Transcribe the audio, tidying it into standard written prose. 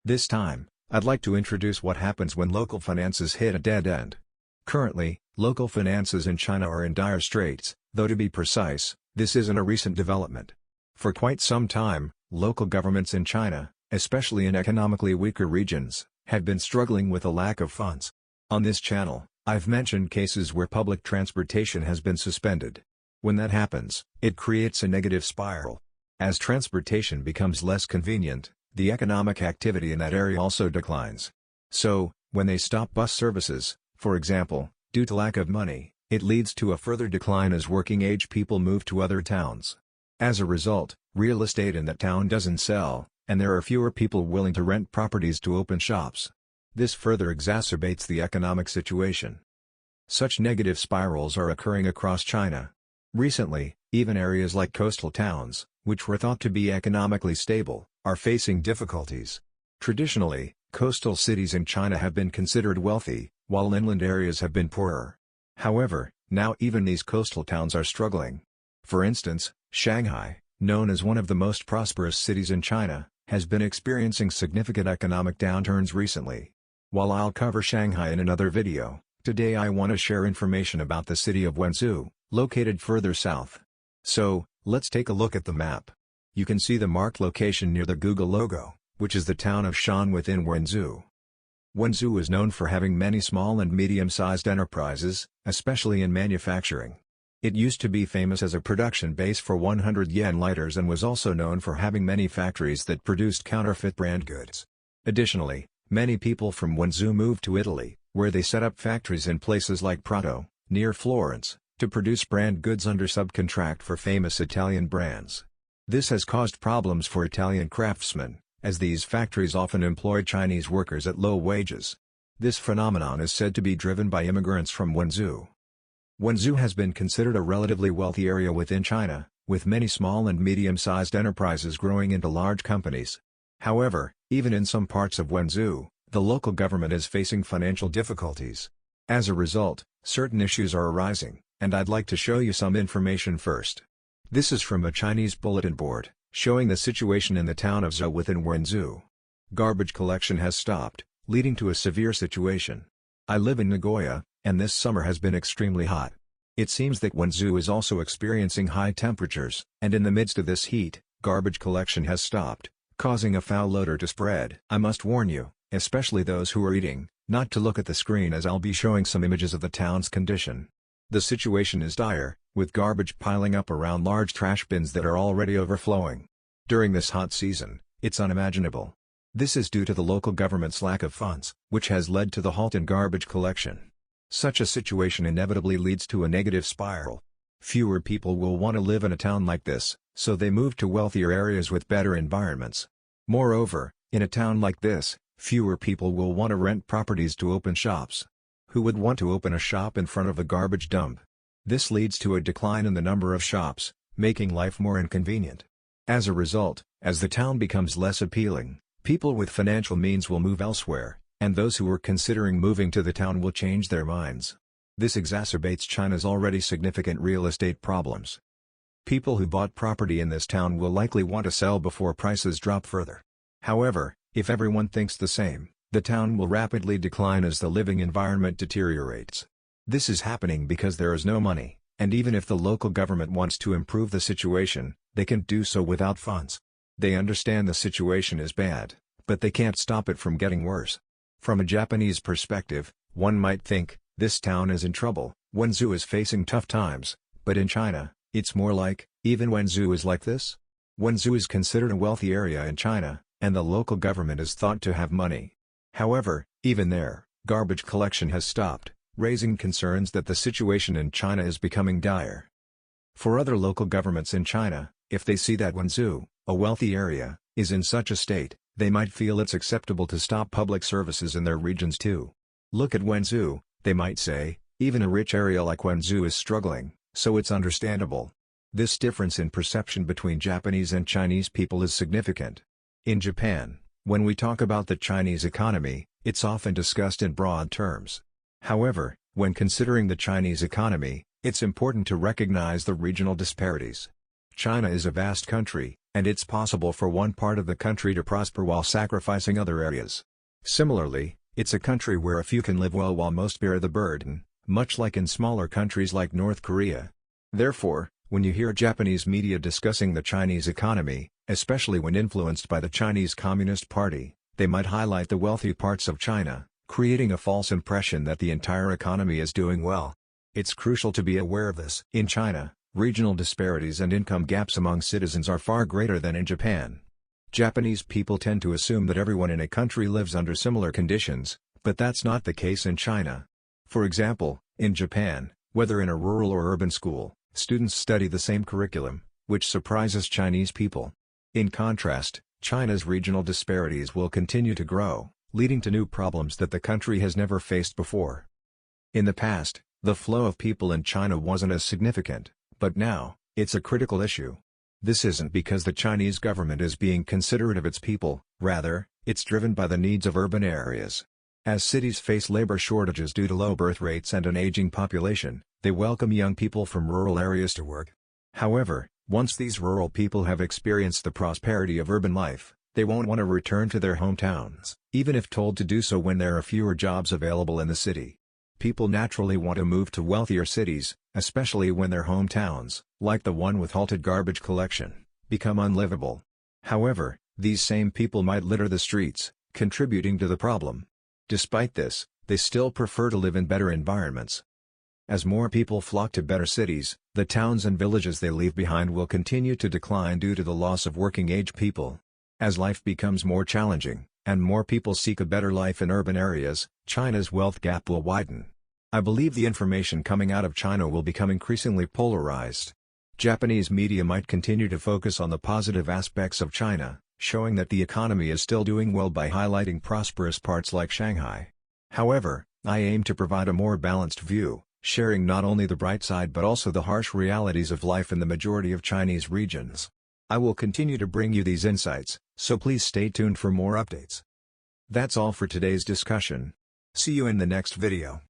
This time, I'd like to introduce what happens when local finances hit a dead end. Currently, local finances in China are in dire straits, though to be precise, this isn't a recent development. For quite some time, local governments in China, especially in economically weaker regions, have been struggling with a lack of funds. On this channel, I've mentioned cases where public transportation has been suspended. When that happens, it creates a negative spiral. As transportation becomes less convenient, the economic activity in that area also declines. So, when they stop bus services, for example, due to lack of money, it leads to a further decline as working-age people move to other towns. As a result, real estate in that town doesn't sell, and there are fewer people willing to rent properties to open shops. This further exacerbates the economic situation. Such negative spirals are occurring across China. Recently, even areas like coastal towns, which were thought to be economically stable, are facing difficulties. Traditionally, coastal cities in China have been considered wealthy, while inland areas have been poorer. However, now even these coastal towns are struggling. For instance, Shanghai, known as one of the most prosperous cities in China, has been experiencing significant economic downturns recently. While I'll cover Shanghai in another video, today I want to share information about the city of Guizhou, located further south. So, let's take a look at the map. You can see the marked location near the Google logo, which is the town of Shan within Guizhou. Guizhou is known for having many small and medium-sized enterprises, especially in manufacturing. It used to be famous as a production base for 100 yen lighters and was also known for having many factories that produced counterfeit brand goods. Additionally, many people from Guizhou moved to Italy, where they set up factories in places like Prato, near Florence, to produce brand goods under subcontract for famous Italian brands. This has caused problems for Italian craftsmen, as these factories often employ Chinese workers at low wages. This phenomenon is said to be driven by immigrants from Guizhou. Guizhou has been considered a relatively wealthy area within China, with many small and medium-sized enterprises growing into large companies. However, even in some parts of Guizhou, the local government is facing financial difficulties. As a result, certain issues are arising, and I'd like to show you some information first. This is from a Chinese bulletin board, showing the situation in the town of Zhou within Guizhou. Garbage collection has stopped, leading to a severe situation. I live in Nagoya, and this summer has been extremely hot. It seems that Guizhou is also experiencing high temperatures, and in the midst of this heat, garbage collection has stopped, causing a foul odor to spread. I must warn you, especially those who are eating, not to look at the screen as I'll be showing some images of the town's condition. The situation is dire, with garbage piling up around large trash bins that are already overflowing. During this hot season, it's unimaginable. This is due to the local government's lack of funds, which has led to the halt in garbage collection. Such a situation inevitably leads to a negative spiral. Fewer people will want to live in a town like this, so they move to wealthier areas with better environments. Moreover, in a town like this, fewer people will want to rent properties to open shops. Who would want to open a shop in front of a garbage dump? This leads to a decline in the number of shops, making life more inconvenient. As a result, as the town becomes less appealing, people with financial means will move elsewhere, and those who were considering moving to the town will change their minds. This exacerbates China's already significant real estate problems. People who bought property in this town will likely want to sell before prices drop further. However, if everyone thinks the same, the town will rapidly decline as the living environment deteriorates. This is happening because there is no money, and even if the local government wants to improve the situation, they can't do so without funds. They understand the situation is bad, but they can't stop it from getting worse. From a Japanese perspective, one might think, this town is in trouble, Guizhou is facing tough times, but in China, it's more like, even Guizhou is like this? Guizhou is considered a wealthy area in China, and the local government is thought to have money. However, even there, garbage collection has stopped, raising concerns that the situation in China is becoming dire. For other local governments in China, if they see that Guizhou, a wealthy area, is in such a state, they might feel it's acceptable to stop public services in their regions too. Look at Guizhou, they might say, even a rich area like Guizhou is struggling, so it's understandable. This difference in perception between Japanese and Chinese people is significant. In Japan, when we talk about the Chinese economy, it's often discussed in broad terms. However, when considering the Chinese economy, it's important to recognize the regional disparities. China is a vast country, And it's possible for one part of the country to prosper while sacrificing other areas. Similarly, it's a country where a few can live well while most bear the burden, much like in smaller countries like North Korea. Therefore, when you hear Japanese media discussing the Chinese economy, especially when influenced by the Chinese Communist Party, they might highlight the wealthy parts of China, creating a false impression that the entire economy is doing well. It's crucial to be aware of this. In China, regional disparities and income gaps among citizens are far greater than in Japan. Japanese people tend to assume that everyone in a country lives under similar conditions, but that's not the case in China. For example, in Japan, whether in a rural or urban school, students study the same curriculum, which surprises Chinese people. In contrast, China's regional disparities will continue to grow, leading to new problems that the country has never faced before. In the past, the flow of people in China wasn't as significant, but now, it's a critical issue. This isn't because the Chinese government is being considerate of its people, rather, it's driven by the needs of urban areas. As cities face labor shortages due to low birth rates and an aging population, they welcome young people from rural areas to work. However, once these rural people have experienced the prosperity of urban life, they won't want to return to their hometowns, even if told to do so when there are fewer jobs available in the city. People naturally want to move to wealthier cities, especially when their hometowns, like the one with halted garbage collection, become unlivable. However, these same people might litter the streets, contributing to the problem. Despite this, they still prefer to live in better environments. As more people flock to better cities, the towns and villages they leave behind will continue to decline due to the loss of working-age people. As life becomes more challenging, and more people seek a better life in urban areas, China's wealth gap will widen. I believe the information coming out of China will become increasingly polarized. Japanese media might continue to focus on the positive aspects of China, showing that the economy is still doing well by highlighting prosperous parts like Shanghai. However, I aim to provide a more balanced view, sharing not only the bright side but also the harsh realities of life in the majority of Chinese regions. I will continue to bring you these insights, so please stay tuned for more updates. That's all for today's discussion. See you in the next video.